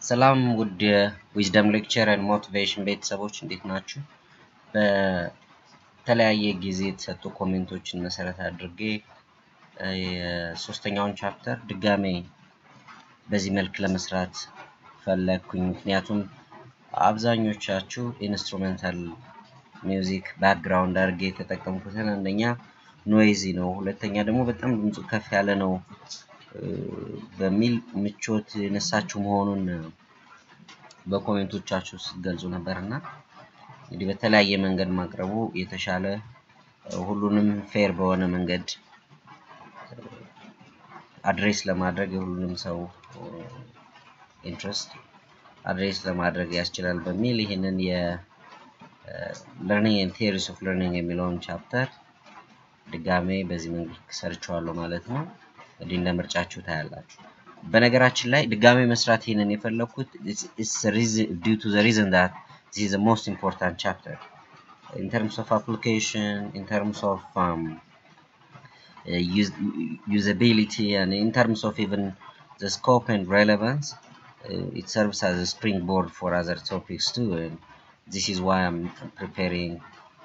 ሰላም ውድ ዊዝደም ሌክቸር ኤንድ ሞቲቬሽን ቤተሰቦች እንዴት ናችሁ? በተለያየ ጊዜ የተሰጡ ኮሜንቶችን መሰረት አድርጌ የሶስተኛውን ቻፕተር ድጋሜ በዚህ መልክ ለመስራት ፈለኩኝ። ምክንያቱም አብዛኞቻችሁ ኢንስትሩሜንታል ሚውዚክ ባክግራውንድ አድርጌ ተጠቀምኩትን አንደኛ ኖይዚ ነው፣ ሁለተኛ ደግሞ በጣም ድምፁ ከፍ ያለ ነው በሚል ምቾት ነሳችሁ መሆኑን በኮሜንቶቻችሁ ስትገልጹ ነበርና እንግዲህ በተለያየ መንገድ ማቅረቡ የተሻለ ሁሉንም ፌር በሆነ መንገድ አድሬስ ለማድረግ የሁሉንም ሰው ኢንትረስት አድሬስ ለማድረግ ያስችላል በሚል ይሄንን የለርኒንግ ኤንድ ቲዮሪስ ኦፍ ለርኒንግ የሚለውን ቻፕተር ድጋሜ በዚህ መንገድ ሰርቻለሁ ማለት ነው። እንግዲህ እንደምርጫችሁ ታያላችሁ። በነገራችን ላይ ድጋሜ መስራት ይሄንን የፈለኩት is due to the reason that this is the most important chapter in terms of application, in terms of usability, and in terms of even the scope and relevance. It serves as a springboard for other topics too, and this is why I'm preparing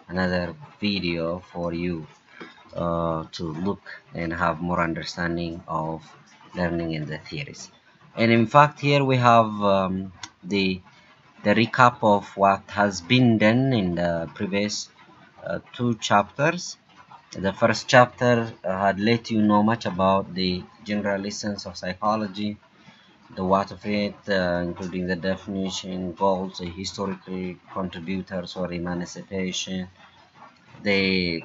another video for you to look and have more understanding of learning in the theories. And in fact here we have the recap of what has been done in the previous two chapters. The first chapter had let you know much about the general essence of psychology, the what of it, including the definition, goals, the historical contributors or emancipation, the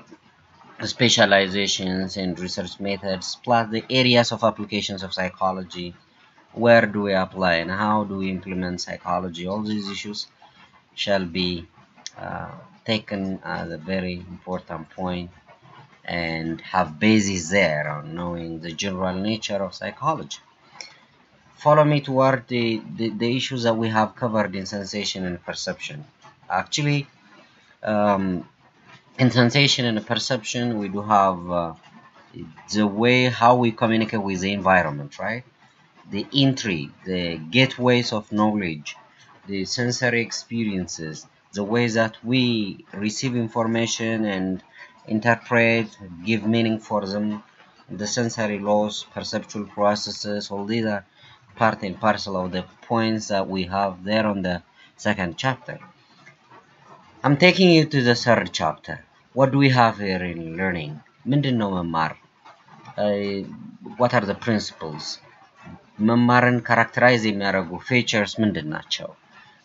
specializations and research methods, plus the areas of applications of psychology. Where do we apply and how do we implement psychology? All these issues shall be taken as a very important point and have basis there on knowing the general nature of psychology. Follow me toward the issues that we have covered in sensation and perception. Actually, in sensation and perception, we do have the way how we communicate with the environment, right? The entry, the gateways of knowledge, the sensory experiences, the way that we receive information and interpret, give meaning for them, the sensory laws, perceptual processes, all these are part and parcel of the points that we have there on the second chapter. I'm taking you to the third chapter. What do we have here in learning? ምንድነው መማር? What are the principles? መማርን ካራክተራይዝ የሚያደርጉ ፊቸርስ ምንድናቸው?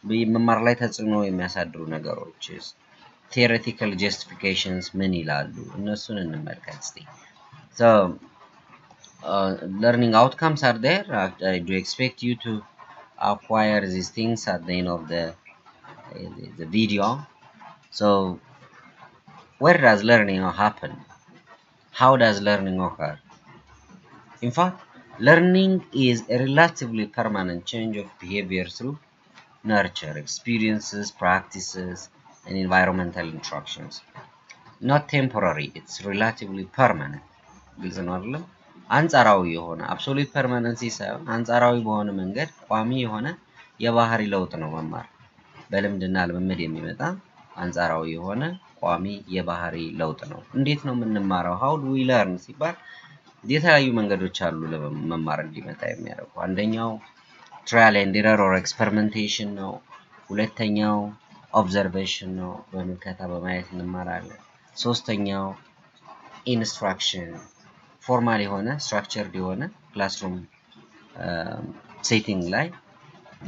በመማር ላይ ተጽዕኖ የሚያሳድሩ ነገሮችስ? theoretical justifications ምን ይላሉ? እነሱን እንመልከት እስቲ። So learning outcomes are there. I do expect you to acquire these things at the end of the video. So where does learning happen? How does learning occur? In fact, learning is a relatively permanent change of behavior through nurture, experiences, practices, and environmental interactions. Not temporary, it's relatively permanent. አንጻራዊ የሆነ absolute permanency ሳይሆን አንጻራዊ በሆነ መንገድ ቋሚ የሆነ የባህሪ ለውጥ ነው መማር። በልምድና ልምምድ የሚመጣ አንጻራዊ የሆነ ቋሚ የባህሪ ለውጥ ነው። እንዴት ነው የምንማረው? how do we learn ሲባል የተለያዩ መንገዶች አሉ ለመማር እንዲመጣ የሚያደርጉ። አንደኛው trial and error or experimentation ነው። ሁለተኛው observation ነው፣ በምልከታ በማየት እንማራለን። ሶስተኛው instruction ፎርማል የሆነ structured የሆነ classroom setting ላይ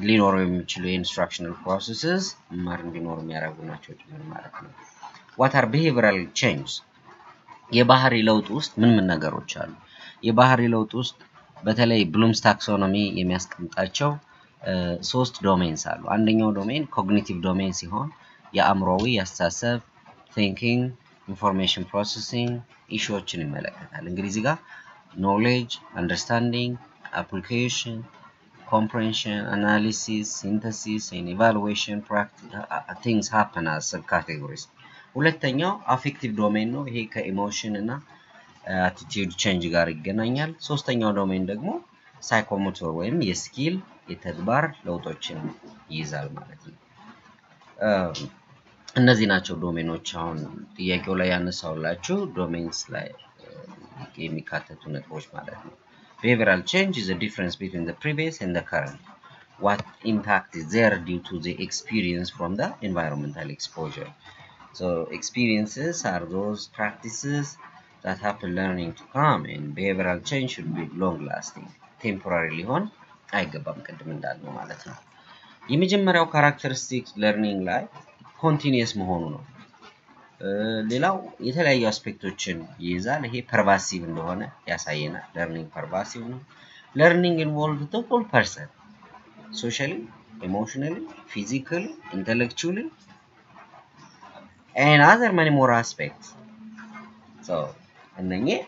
ሊኖሩ የሚችሉ instructional processes መማር እንዲኖሩ የሚያደርጉ ናቸው ማለት ነው። what are behavioral changes? የባህሪ ለውጥ ውስጥ ምን ነገሮች አሉ? የባህሪ ለውጥ ውስጥ በተለይ ብሉምስ ታክሶኖሚ የሚያስቀምጣቸው ሶስት ዶሜንስ አሉ። አንደኛው ዶሜን ኮግኒቲቭ ዶሜን ሲሆን የአእምሮዊ ያስተሳሰብ thinking, information processing ኢሹዎችን ይመለከታል። እንግዲህ እዚህ ጋር knowledge, understanding, application, comprehension, analysis, synthesis, and evaluation things happen as subcategories. ሁለተኛው affective domain ነው። ይሄ ከኢሞሽን እና attitude change ጋር ይገናኛል። ሶስተኛው ዶሜን ደግሞ psychomotor ወይም የስኪል የተግባር ለውጦችን ይይዛል ማለት ነው። እነዚህ ናቸው ዶሜኖች አሁን ጥያቄው ላይ ያነሳውላችሁ ዶሜንስ ላይ የሚካተቱ ነጥቦች ማለት ነው። Behavioral change is the difference between the previous and the current. What impact is there due to the experience from the environmental exposure? So experiences are those practices that happen learning to come, and behavioral change should be long lasting. Temporarily ሆን አይገባም ቅድም እንዳልነው ማለት ነው። የመጀመሪያው characteristic learning ላይ continuous መሆኑ ነው። ሌላው የተለያዩ አስፔክቶችን ይይዛል። ይሄ pervasive እንደሆነ ያሳየናል። learning pervasive ነው። learning involves the whole person, socially, emotionally, physically, intellectually, and other many more aspects. So እነኚህ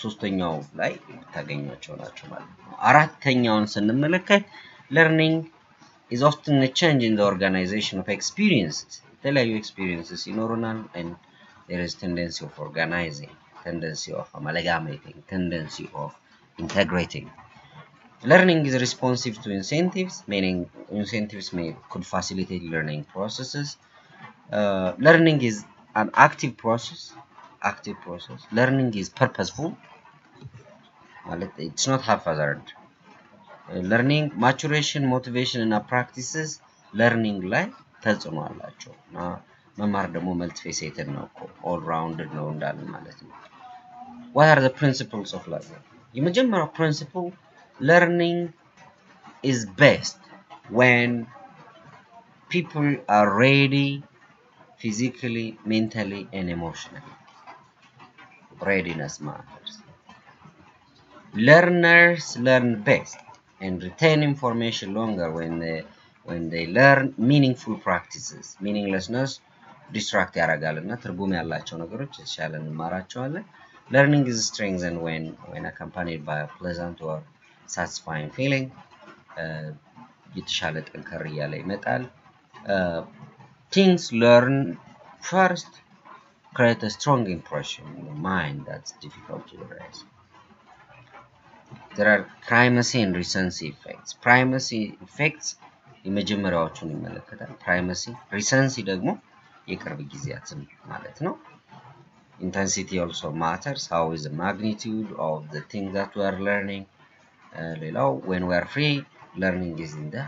ሶስተኛው ላይ ታገኛቸው ናቸው ማለት ነው። አራተኛውን ስንመለከት learning is often a change in the organization of experiences. የተለያዩ experiences ይኖሩናል, and there is tendency of organizing, tendency of amalgamating, tendency of integrating. Learning is responsive to incentives, meaning incentives could facilitate learning processes. Learning is an active process. Learning is purposeful. It's not haphazard. Learning, maturation, motivation and practices learning ላይ ተጽዕኖ አላቸው እና መማር ደግሞ multifaceted ነው እኮ all rounded ነው እንዳልን ማለት ነው። What are the principles of learning? የመጀመሪያው principle, learning is best when people are ready physically, mentally and emotionally. Readiness matters. Learners learn best and retain information longer when they learn meaningful practices. Meaninglessness distract ያረጋልና ትርጉም ያላቸው ነገሮች የተሻለ እንማራቸዋለን። Learning is strengthened when accompanied by a pleasant or satisfying feeling. የተሻለ ጠንከር እያለ ይመጣል። Things learned first create a strong impression in the mind that's difficult to erase. There are primacy and recency effects. Primacy effects የመጀመሪያዎቹን ይመለከታል። Primacy, recency ደግሞ የቅርብ ጊዜያትን ማለት ነው። Intensity also matters. How is the magnitude of the thing that we are learning? ሌላው when we are free, learning is in the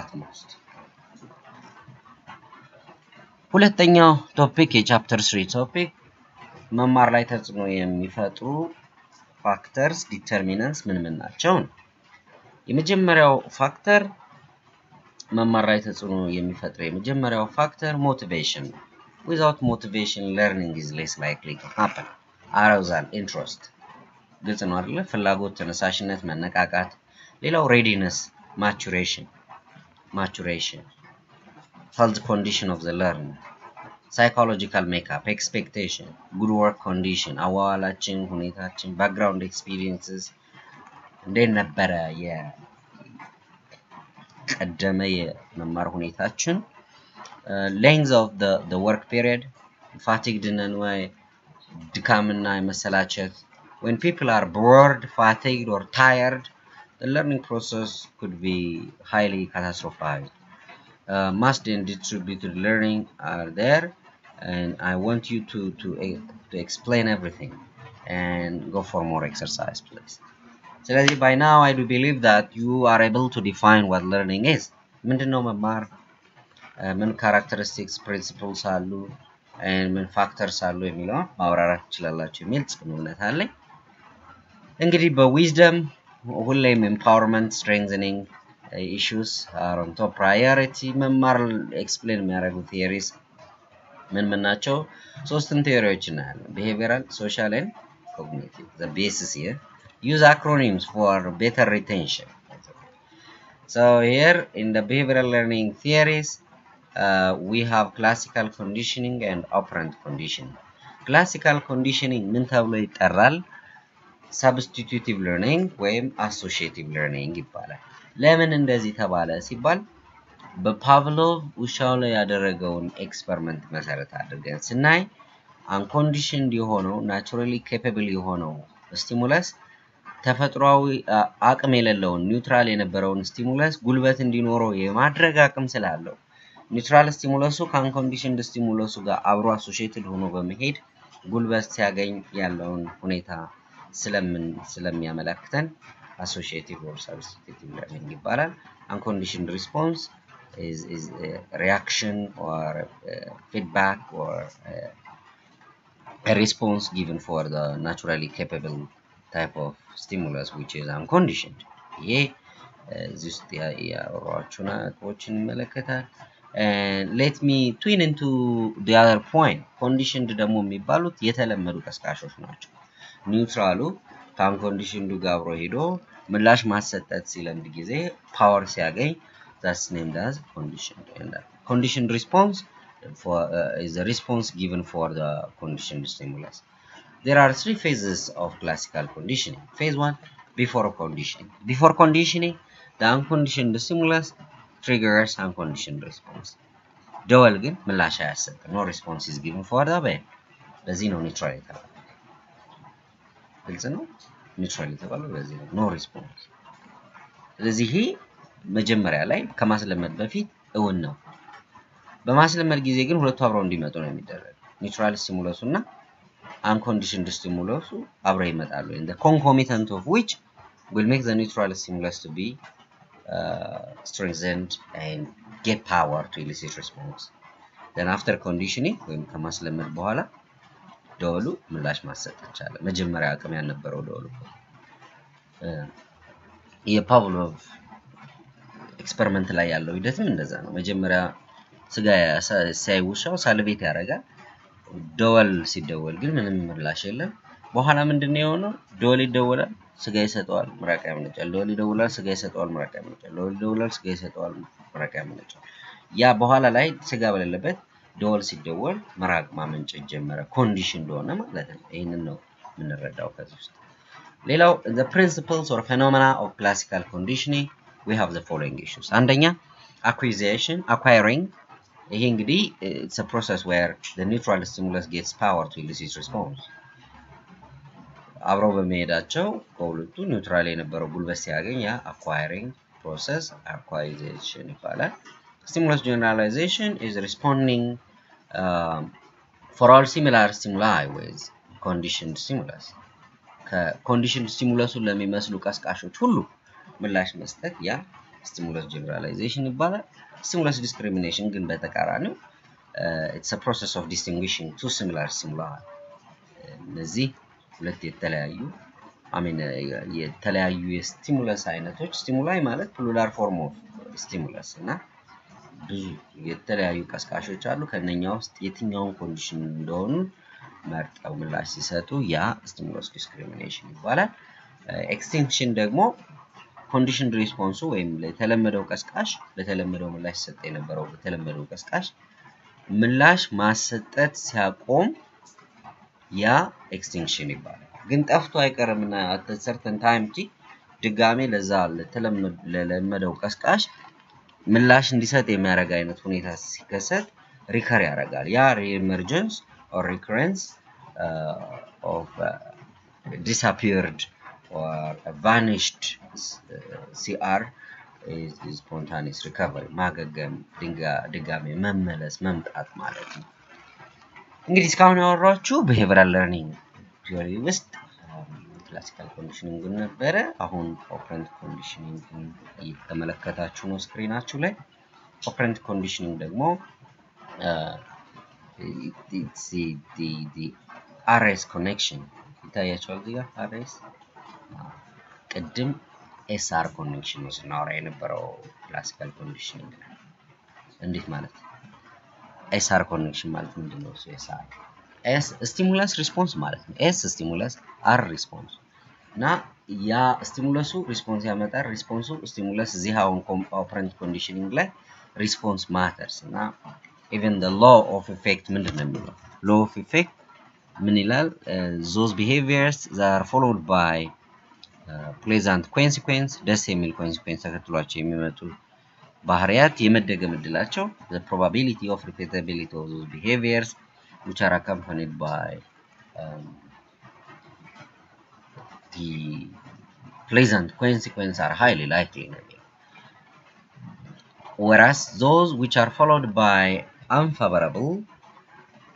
utmost. ሁለተኛው ቶፒክ የቻፕተር 3 ቶፒክ መማር ላይ ተጽዕኖ የሚፈጥሩ ፋክተርስ ዲተርሚናንትስ ምን ናቸው? የመጀመሪያው ፋክተር መማር ላይ ተጽዕኖ የሚፈጥር የመጀመሪያው ፋክተር ሞቲቬሽን። Without motivation, learning is less likely to happen. Arousal, interest. ግልጽ ነው አይደል? ፍላጎት፣ ተነሳሽነት፣ መነቃቃት። ሌላው readiness, maturation. Health condition of the learner. Psychological makeup, expectation, good work condition, አዋዋላችን፣ ሁኔታችን, background experiences, እንዴት ነበረ የቀደመ የመማር ሁኔታችን, length of the work period, fatigued ነን ወይ፣ ድካምና የመሰላቸት. When people are bored, fatigued or tired, the learning process could be highly catastrophic. Massed and distributed learning are there, and I want you to explain everything and go for more exercise, please. So by now I do believe that you are able to define what learning is. ምንድነው መማር? ምን characteristics, principles አሉ and ምን factors አሉ የሚለው ማብራራት ትችላላችሁ የሚል ጽኑ እምነት አለኝ። እንግዲህ በwisdom ሁሌም empowerment, strengthening issues are on top priority. መማር explain የሚያደርጉ theories ምን ናቸው? ሶስቱን ቴዎሪዎች እናያለን። behavioral, social and cognitive. The basis here. Use acronyms for better retention. So here in the behavioral learning theories, we have classical conditioning and operant conditioning. Classical conditioning ምን ተብሎ ይጠራል? Substitutive learning ወይም associative learning ይባላል። ለምን እንደዚህ ተባለ ሲባል በፓቭሎቭ ውሻው ላይ ያደረገውን ኤክስፐሪመንት መሰረት አድርገን ስናይ unconditioned የሆነው naturally capable የሆነው ስቲሙለስ ተፈጥሯዊ አቅም የሌለውን ኒውትራል የነበረውን ስቲሙለስ ጉልበት እንዲኖረው የማድረግ አቅም ስላለው ኒውትራል ስቲሙለሱ ከአንኮንዲሽንድ ስቲሙለሱ ጋር አብሮ አሶሺየትድ ሆኖ በመሄድ ጉልበት ሲያገኝ ያለውን ሁኔታ ስለሚያመለክተን associative or substitutive learning ይባላል። Unconditioned response is a reaction or feedback or a response given for the naturally capable type of stimulus which is unconditioned. ይሄ እዚህ ውስጥ ያወራኋቸውን ነጥቦችን ይመለከታል። And let me twin into the other point. Conditioned ደግሞ የሚባሉት የተለመዱ ቀስቃሾች ናቸው። ኒውትራሉ ከአንኮንዲሽንዱ ጋር አብሮ ሄዶ ምላሽ ማሰጠት ሲለምድ ጊዜ ፓወር ሲያገኝ that's named as conditioned. And conditioned response is a response given for the conditioned stimulus. There are 3 phases of classical conditioning. Phase 1, before conditioning. Before conditioning, the unconditioned stimulus triggers unconditioned response. ደወል ግን ምላሽ አያሰጥም. No response is given for the bell. ለዚህ ነው ኒውትራል የተባለው። ግልጽ ነው? ኒውትራል የተባለው ለዚህ ነው. No response. ስለዚህ ይሄ መጀመሪያ ላይ ከማስለመድ በፊት እውን ነው። በማስለመድ ጊዜ ግን ሁለቱ አብረው እንዲመጡ ነው የሚደረገው. ኒውትራል ስቲሙለሱ እና unconditioned stimulus አብረው ይመጣሉ. And the concomitant of which will make the neutral stimulus to be strengthened and get power to elicit response. Then after conditioning ወይም ከማስለመድ በኋላ ደወሉ ምላሽ ማሰጠት ይቻላል። መጀመሪያ አቅም ያልነበረው ደወሉ የፓቭሎቭ ኤክስፐሪመንት ላይ ያለው ሂደትም እንደዛ ነው። መጀመሪያ ስጋ ሳይውሻው ሳልቬት ያደርጋል። ደወል ሲደወል ግን ምንም ምላሽ የለም። በኋላ ምንድነው የሆነው? ደወል ይደወላል፣ ስጋ ይሰጠዋል፣ ምራቅ ያመነጫል። ደወል ይደወላል፣ ስጋ ይሰጠዋል፣ ምራቅ ያመነጫል። ደወል ይደወላል፣ ስጋ ይሰጠዋል፣ ምራቅ ያመነጫል። ያ በኋላ ላይ ስጋ በሌለበት ደወል ሲደወል ምራቅ ማመንጨት ጀመረ። ኮንዲሽን እንደሆነ ማለት ነው። ይሄንን ነው የምንረዳው ከዚህ ውስጥ። ሌላው the principles or phenomena of classical conditioning we have the following issues. አንደኛ acquiring. ይሄ እንግዲህ it's a process where the neutral stimulus gets power to elicit response. አብረው በመሄዳቸው በሁለቱ ኒውትራል የነበረው ጉልበት ሲያገኝ ያ acquiring process acquisition ይባላል። Stimulus generalization is responding for all similar stimuli with conditioned stimulus. ከኮንዲሽንድ ስቲሙለሱን ለሚመስሉ ቀስቃሾች ሁሉ ምላሽ መስጠት ያ stimulus generalization ይባላል። Stimulus discrimination ግን በተቃራኒው it's a process of distinguishing two similar stimuli. እነዚህ ሁለት የተለያዩ የስቲሙለስ አይነቶች ስቲሙላይ ማለት ፕሉራል ፎርም ኦፍ ስቲሙለስ እና ብዙ የተለያዩ ቀስቃሾች አሉ። ከነኛ ውስጥ የትኛውን ኮንዲሽን እንደሆኑ መርጠው ምላሽ ሲሰጡ ያ stimulus discrimination ይባላል። ኤክስቲንክሽን ደግሞ ኮንዲሽን ሪስፖንሱ ወይም ለተለመደው ቀስቃሽ ለተለመደው ምላሽ ሰጠ የነበረው ለተለመደው ቀስቃሽ ምላሽ ማሰጠት ሲያቆም ያ ኤክስቲንክሽን ይባላል። ግን ጠፍቶ አይቀርምና at a certain time ድጋሜ ለዛ ለተለመደው ቀስቃሽ ምላሽ እንዲሰጥ የሚያደርግ አይነት ሁኔታ ሲከሰት ሪከር ያደርጋል። ያ reemergence or recurrence of disappeared or vanished CR is spontaneous recovery. ማገገም ድጋሜ መመለስ መምጣት ማለት ነው። እንግዲህ እስካሁን ያወራችሁ behavioral learning theory ውስጥ classical conditioning ነበረ። አሁን operant conditioning እየተመለከታችሁ ነው ስክሪናችሁ ላይ። operant conditioning ደግሞ it's the RS connection ይታያችኋል እዚህ ጋር RS ቅድም SR connection ነው ስናወራ የነበረው classical conditioning እንዴት ማለት SR connection ማለት ምንድነው? SR S stimulus response ማለት ነው። S stimulus R response እና ያ ስቲሙለሱ ሪስፖንስ ያመጣል። ሪስፖንሱ ስቲሙለስ እዚህ አሁን operant conditioning ላይ response matters እና even the law of effect ምንድነው የሚለው? law of effect ምን ይላል? those behaviors that are followed by pleasant consequence ደስ የሚል consequence ተከትሏቸው የሚመጡ ባህሪያት የመደገም እድላቸው the probability of repeatability of those behaviors which are accompanied by the pleasant consequences are highly likely. Whereas those which are followed by unfavorable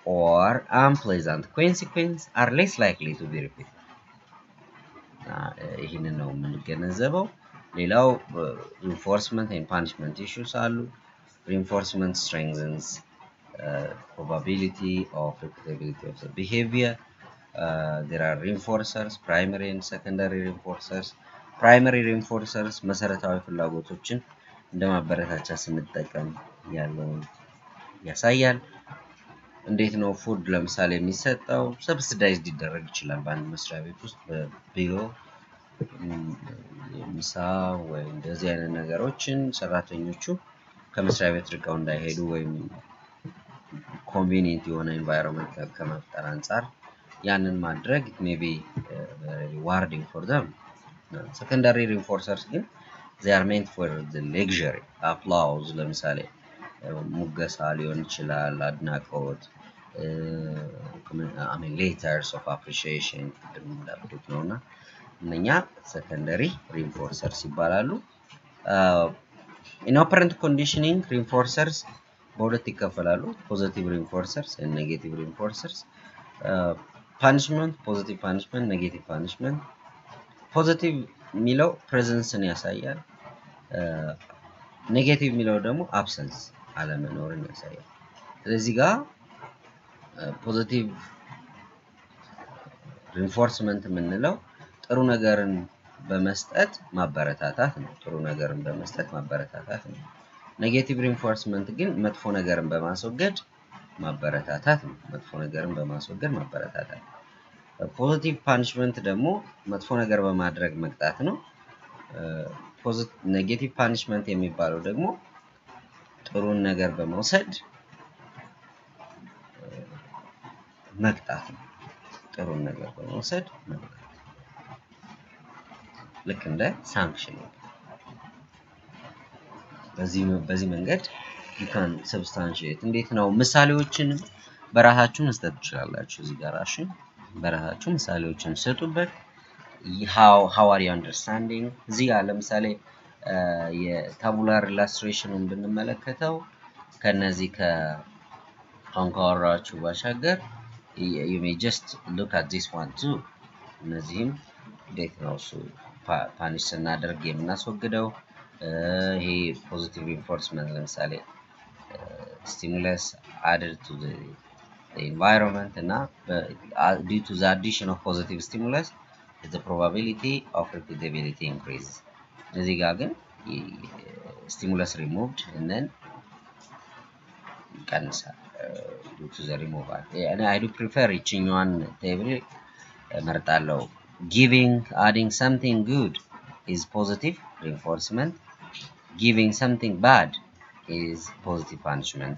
or unpleasant consequences are less likely to be repeated. ይህንን ነው የምንገነዘበው። ሌላው reinforcement and punishment issues አሉ. Reinforcement strengthens probability of repeatability of the behavior. There are reinforcers, primary and secondary reinforcers. Primary reinforcers መሰረታዊ ፍላጎቶችን እንደማበረታቻ ስንጠቀም ያለውን ያሳያል። እንዴት ነው ፉድ ለምሳሌ የሚሰጠው ሰብሲዳይዝድ ይደረግ ይችላል በአንድ መስሪያ ቤት ውስጥ በቢሮ ምሳ ወይ እንደዚህ አይነት ነገሮችን ሰራተኞቹ ከመስሪያ ቤት ርቀው እንዳይሄዱ ወይም ኮንቬኒየንት የሆነ ኤንቫይሮንመንት ከመፍጠር አንፃር ያንን ማድረግ it may be rewarding for them. Secondary reinforcers ግን they are meant for the luxury applause ለምሳሌ ሙገሳ ሊሆን ይችላል አድናቆት I mean letters of appreciation እንደምንላበት ነውና እነኛ secondary reinforcers ይባላሉ in operant conditioning reinforcers በሁለት ይከፈላሉ positive reinforcers and negative reinforcers punishment positive punishment negative punishment positive የሚለው presence-ን ያሳያል negative የሚለው ደግሞ absence አለመኖርን ያሳያል ስለዚህ ጋር positive reinforcement የምንለው ጥሩ ነገርን በመስጠት ማበረታታት ነው ጥሩ ነገርን በመስጠት ማበረታታት ነው negative reinforcement ግን መጥፎ ነገርን በማስወገድ ማበረታታት ነው መጥፎ ነገርን በማስወገድ ማበረታታት positive punishment ደግሞ መጥፎ ነገር በማድረግ መቅጣት ነው negative punishment የሚባለው ደግሞ ጥሩን ነገር በመውሰድ መቅጣት ነው ጥሩን ነገር በመውሰድ መቅጣት ልክ እንደ ሳንክሽን በዚህ መንገድ you can substantiate እንዴት ነው ምሳሌዎችን በራሳችሁ መስጠት ትችላላችሁ እዚህ ጋር እሺ በራሳችሁ ምሳሌዎችን ሰጡበት how are you understanding እዚህ ጋር ለምሳሌ የታቡላር ኢላስትሬሽኑን ብንመለከተው ከነዚህ ከአንካራችሁ ባሻገር you may just look at this one too እነዚህም እንዴት ነው እሱ ፓኒሽ ስናደርግ የምናስወግደው ይሄ positive reinforcement ለምሳሌ stimulus added to the environment and due to the addition of positive stimulus the probability of repeatability increases እዚህ ጋር ግን stimulus removed and then ይቀንሳል due to the removal and I do prefer ይችኛዋን table መርጣለሁ giving adding something good is positive reinforcement giving something bad is positive punishment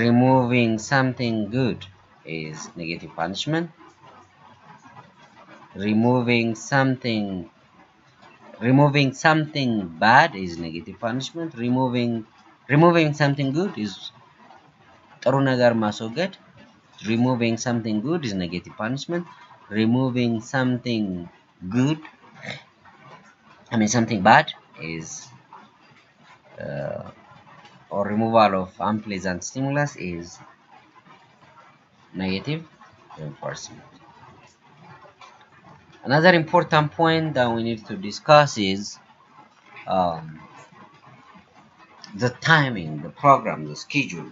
removing something good is negative punishment removing something bad is negative punishment removing something good is ጥሩ ነገር ማስወገድ removing something good is negative punishment removing something good something bad is or removal of unpleasant stimulus is negative reinforcement another important point that we need to discuss is the timing the program the schedule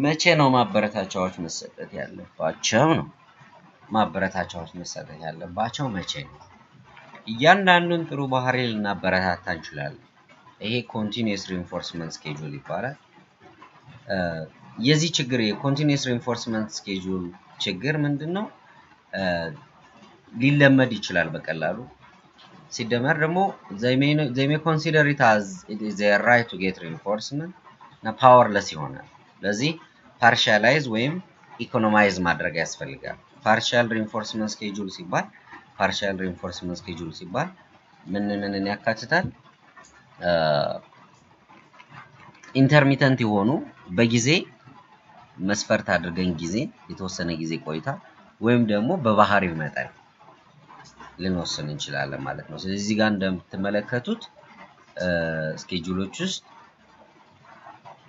መቼ ነው ማበረታቻዎች መሰጠት ያለባቸው ነው ማበረታቻዎች መሰጠት ያለባቸው መቼ ነው እያንዳንዱን ጥሩ ባህሪ ልናበረታታ እንችላለን ይሄ continuous reinforcement schedule ይባላል የዚህ ችግር የcontinuous reinforcement schedule ችግር ምንድነው ሊለመድ ይችላል በቀላሉ ሲደመር ደግሞ they may consider it as it is their right to get reinforcement እና powerless ይሆናል ለዚህ partialize ወይም economize ማድረግ ያስፈልጋል partial reinforcement schedule ሲባል ምን ያካትታል intermittent የሆኑ በጊዜ መስፈርት አድርገን ጊዜ የተወሰነ ጊዜ ቆይታ ወይም ደግሞ በባህሪው መጠን ልንወስን እንችላለን ማለት ነው ስለዚህ እዚህ ጋር እንደምትመለከቱት ስኬጁሎች ውስጥ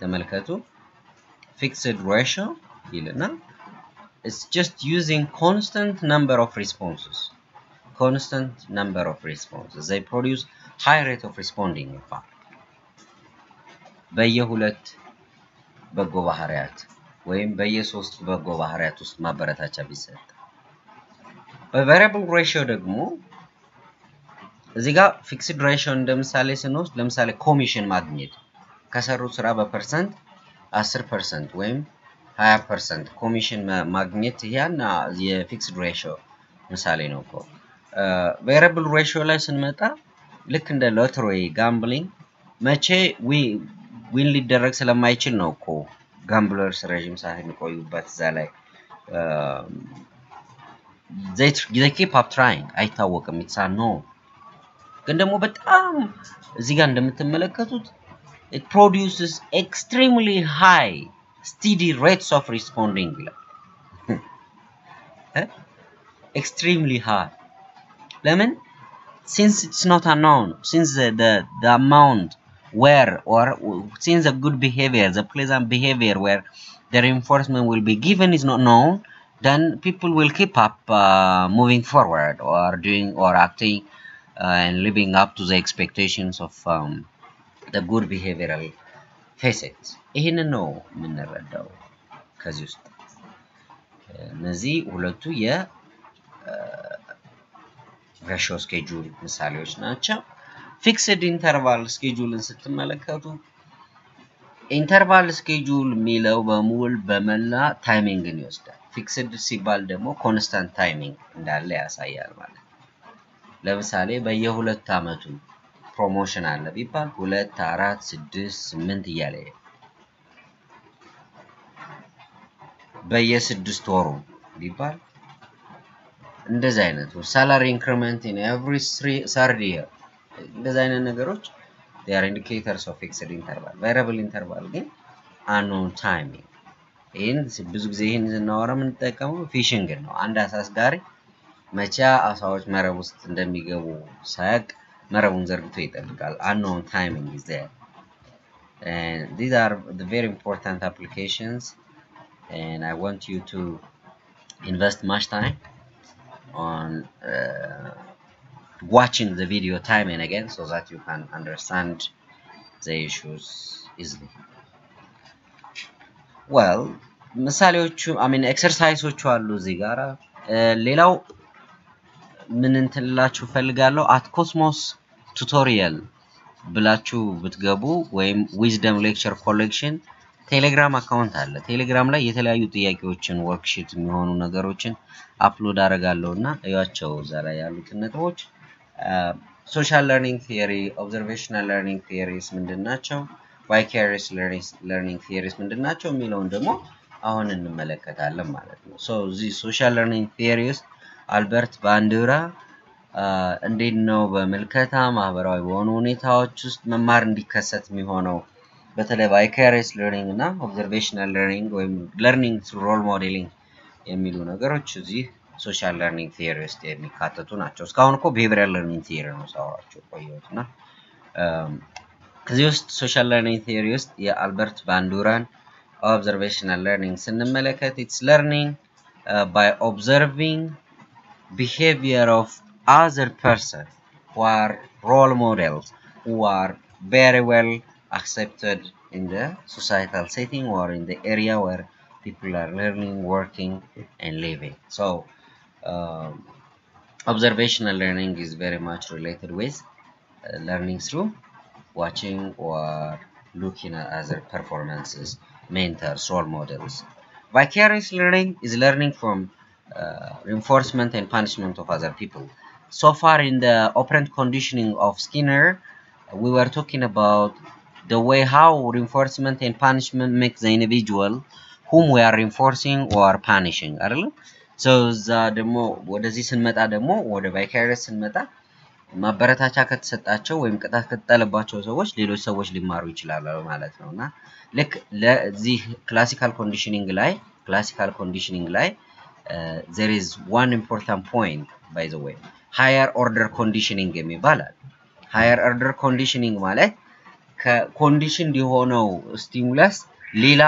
ተመልከቱ fixed ratio ይልና it's just using constant number of responses they produce high rate of responding in fact በየሁለት በጎ ባህሪያት ወይም በየሶስት በጎ ባህሪያት ውስጥ ማበረታቻ ቢሰጥ በvariable ratio ደግሞ እዚህ ጋር fixed ratio እንደምሳሌ ስንወስድ ለምሳሌ ኮሚሽን ማግኘት ከሰሩ ስራ በፐርሰንት 10% ወይም 20% ኮሚሽን ማግኘት ያና የfixed ratio ምሳሌ ነው እኮ variable ratio ላይ ስንመጣ ልክ እንደ ሎተሪ ጋምብሊንግ መቼ ዊን ሊደረግ ስለማይችል ነው እኮ ጋምብለርስ ረጅም ሰዓት የሚቆዩበት እዛ ላይ they keep up trying አይታወቅም it's unknown ግን ደግሞ በጣም እዚህ ጋር እንደምትመለከቱት it produces extremely high steady rates of responding extremely high lemon since it's not unknown since the amount where or since the good behavior the pleasant behavior where the reinforcement will be given is not known then people will keep up moving forward or doing or acting and living up to the expectations of the good behavioral facets ይሄንን ነው የምንረዳው ከዚህ ውስጥ እነዚህ ሁለቱ ratio schedule ምሳሌዎች ናቸው fixed interval schedule ስትመለከቱ interval schedule ሚለው በሙሉ በመላ ታይሚንግን ይወስዳል fixed ሲባል ደግሞ constant timing እንዳለ ያሳያል ማለት ለምሳሌ በየሁለት አመቱ ፕሮሞሽን አለ ቢባል 2 4 6 8 እያለ በየ6 ወሩ ቢባል እንደዚህ አይነት salary increment in every 3 year እንደዚህ አይነት ነገሮች they are indicators of fixed interval variable interval ግን unknown timing ይሄን ብዙ ጊዜ ይሄን እናወራ ምን ተጠቀመው ፊሽንግ ነው አንድ አሳስጋሪ መቻ አሳዎች መረብ ውስጥ እንደሚገቡ ሳያቅ መረቡን ዘርግቶ ይጠብቃል unknown timing is there and these are the very important applications and I want you to invest much time on watching the video time and again so that you can understand the issues easily well ምሳሌዎቹ I mean exerciseዎቹ አሉ እዚህ ጋራ ሌላው ምን እንትላችሁ ፈልጋለሁ at cosmos tutorial ብላችሁ ብትገቡ ወይም wisdom lecture collection ቴሌግራም አካውንት አለ ቴሌግራም ላይ የተለያዩ ጥያቄዎችን ወርክሺት የሚሆኑ ነገሮችን አፕሎድ አደርጋለሁና እያቸው እዛ ላይ ያሉት ነጥቦች social learning theory observational learning theories ምንድናቸው vicarious learning theories ምንድናቸው የሚለውን ደግሞ አሁን እንመለከታለን ማለት ነው so these social learning theories አልበርት ባንዱራ እንዴት ነው በመልከታ ማህበራዊ በሆኑ ሁኔታዎች ውስጥ መማር እንዲከሰት የሚሆነው በተለይ vicarious learning እና observational learning ወይም learning through role modeling የሚሉ ነገሮች እዚህ social learning theory ውስጥ የሚካተቱ ናቸው እስካሁን እኮ behavioral learning theory ነው ሳወራችሁ ቆየሁትና ከዚህ ውስጥ social learning theory ውስጥ የአልበርት ባንዱራን observational learning ስንመለከት it's learning by observing behavior of other person who are role models who are very well accepted in the societal setting or in the area where people are learning working and living so observational learning is very much related with learning through watching or looking at other performances mentors role models vicarious learning is learning from reinforcement and punishment of other people so far in the operant conditioning of Skinner we were talking about the way how reinforcement and punishment make the individual whom we are reinforcing or punishing አይደል so ደሞ ወደዚህ ስንመጣ ደሞ ወደ vicarious ስንመጣ ማበረታቻ ከተሰጣቸው ወይም ቅጣት ከተጣለባቸው ሰዎች ሌሎች ሰዎች ሊማሩ ይችላሉ ማለት ነውና ልክ ለዚህ classical conditioning ላይ there is one important point by the way higher order conditioning የሚባላል higher order conditioning ማለት ከኮንዲሽን የሆነው ስቲሙለስ ሌላ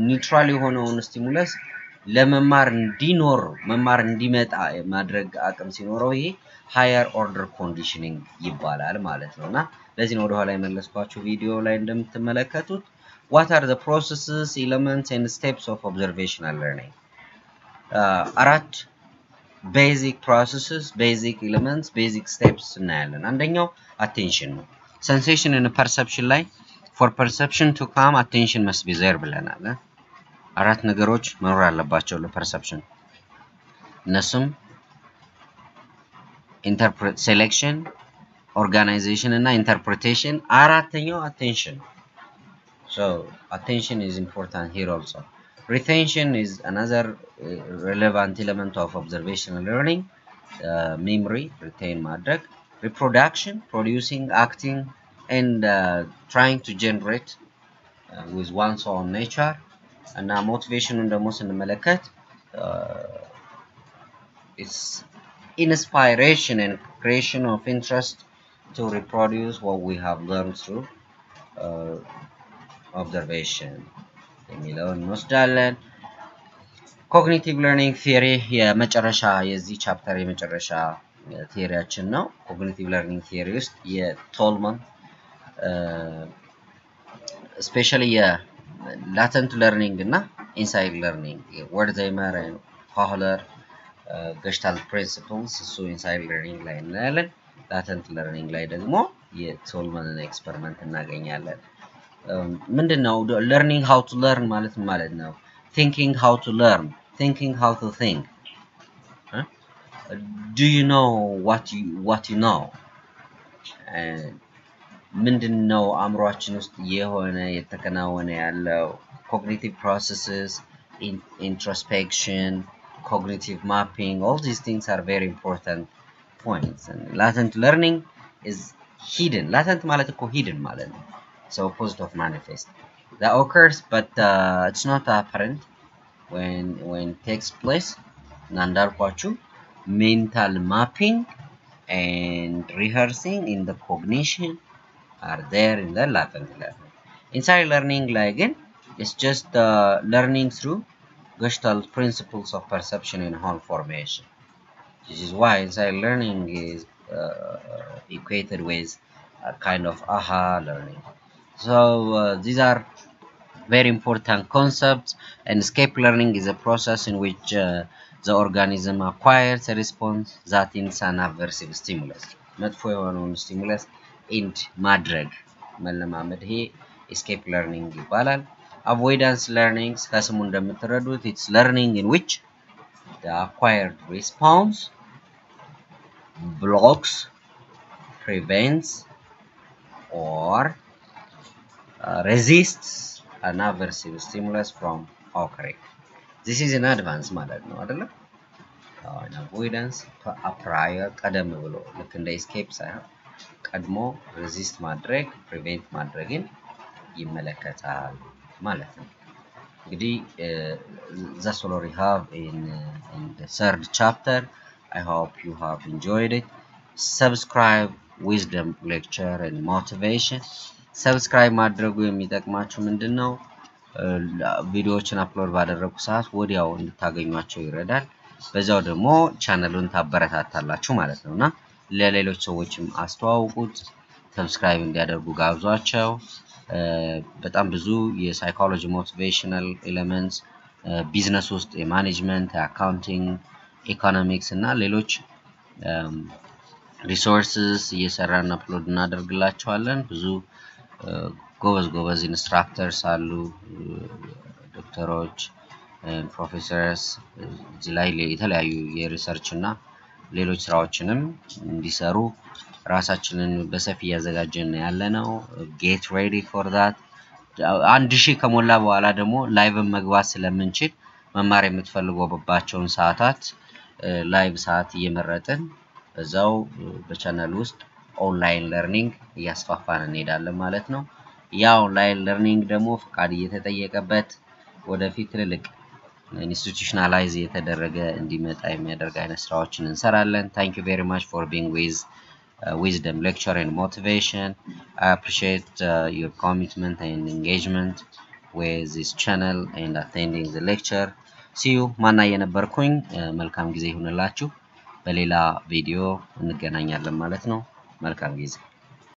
ኒውትራል የሆነውን ስቲሙለስ ለመማር እንዲኖር መማር እንዲመጣ ማድረግ አቅም ሲኖረው ይሄ higher order conditioning ይባላል ማለት ነውና ለዚህ ነው ወደ ኋላ የመለስኳችሁ ቪዲዮ ላይ እንደምትመለከቱት what are the processes elements and steps of observational learning አራት basic processes basic elements basic steps እናያለን አንደኛው attention ነው sensation and perception ላይ for perception to come attention must be there ብለናል አራት ነገሮች መኖር አለባቸው ለፐርሰፕሽን እነሱም interpret selection organization and interpretation አራተኛው attention so attention is important here also retention is another relevant element of observational learning memory retain ማድረግ reproduction producing acting and trying to generate with one's own nature and motivation ደግሞ ስንመለከት it's inspiration and creation of interest to reproduce what we have learned through observation የሚለውን እንወስዳለን cognitive learning theory የመጨረሻ የዚህ ቻፕተር የመጨረሻ ቲዮሪያችን ነው cognitive learning theory ውስጥ የቶልማን especially latent learning እና inside learning Wertheimer and Kohler Gestalt principles so inside learning ላይ እናያለን latent learning ላይ ደግሞ የቶልማንን ኤክስፐሪመንት እናገኛለን ምንድነው learning how to learn ማለት ነው thinking how to learn thinking how to think do you know what you know ምንድነው አምሮአችን ውስጥ የሆነ የተከናወነ ያለው cognitive processes introspection cognitive mapping all these things are very important points and latent learning is hidden latent ማለት እኮ hidden ማለት ነው so opposite of manifest that occurs but it's not apparent when it takes place እንዳልኳችሁ mental mapping and rehearsing in the cognition are there in the latent learning inside learning like again it's just learning through Gestalt principles of perception and whole formation this is why inside learning is equated with a kind of aha learning so these are very important concepts and escape learning is a process in which the organism acquires a response that is an aversive stimulus መጥፎ የሆነውን stimulus end ማድረግ መለማመድ ይሄ escape learning ይባላል avoidance learning ከስሙ እንደምትረዱት it's learning in which the acquired response blocks prevents or resists an aversive stimulus from occurring this is in advance ማለት ነው አይደለ in avoidance prior ቀደም ብሎ ልክ እንደ escape ሳይሆን ቀድሞ resist ማድረግ prevent ማድረግን ይመለከታል ማለት ነው እንግዲህ that's all we have in the third chapter I hope you have enjoyed it subscribe wisdom lecture and motivation subscribe ማድረጉ የሚጠቅማችሁ ምንድነው ቪዲዮዎችን አፕሎድ ባደረኩ ሰዓት ወዲያው እንድታገኙአቸው ይረዳል በዛው ደግሞ ቻናሉን ታበረታታላችሁ ማለት ነውና ለሌሎች ሰዎችም አስተዋውቁት ሰብስክራይብ እንዲያደርጉ ጋብዟቸው በጣም ብዙ የሳይኮሎጂ ሞቲቬሽናል ኤሌመንትስ ቢዝነስ ውስጥ የማኔጅመንት አካውንቲንግ ኢኮኖሚክስ እና ሌሎች ሪሶርስስ እየሰራን አፕሎድ እናደርግላችኋለን ብዙ ጎበዝ ኢንስትራክተርስ አሉ ዶክተሮች ፕሮፌሰርስ እዚህ ላይ የተለያዩ የሪሰርች እና ሌሎች ስራዎችንም እንዲሰሩ ራሳችንን በሰፊ ያዘጋጀን ያለነው get ready for that 1000 ከሞላ በኋላ ደግሞ ላይቭ መግባት ስለምንችል መማር የምትፈልጉባቸውን ሰዓታት ላይቭ ሰዓት እየመረጥን በዛው በቻናል ውስጥ ኦንላይን ለርኒንግ እያስፋፋን እንሄዳለን ማለት ነው ያ ኦንላይን ለርኒንግ ደግሞ ፍቃድ እየተጠየቀበት ወደፊት ትልቅ ኢንስቲትዩሽናላይዝ የተደረገ እንዲመጣ የሚያደርግ አይነት ስራዎችን እንሰራለን thank you very much for being with wisdom lecture and motivation I appreciate your commitment and engagement with this channel and attending the lecture see you ማና የነበርኩኝ መልካም ጊዜ ይሁንላችሁ በሌላ ቪዲዮ እንገናኛለን ማለት ነው መልካም ጊዜ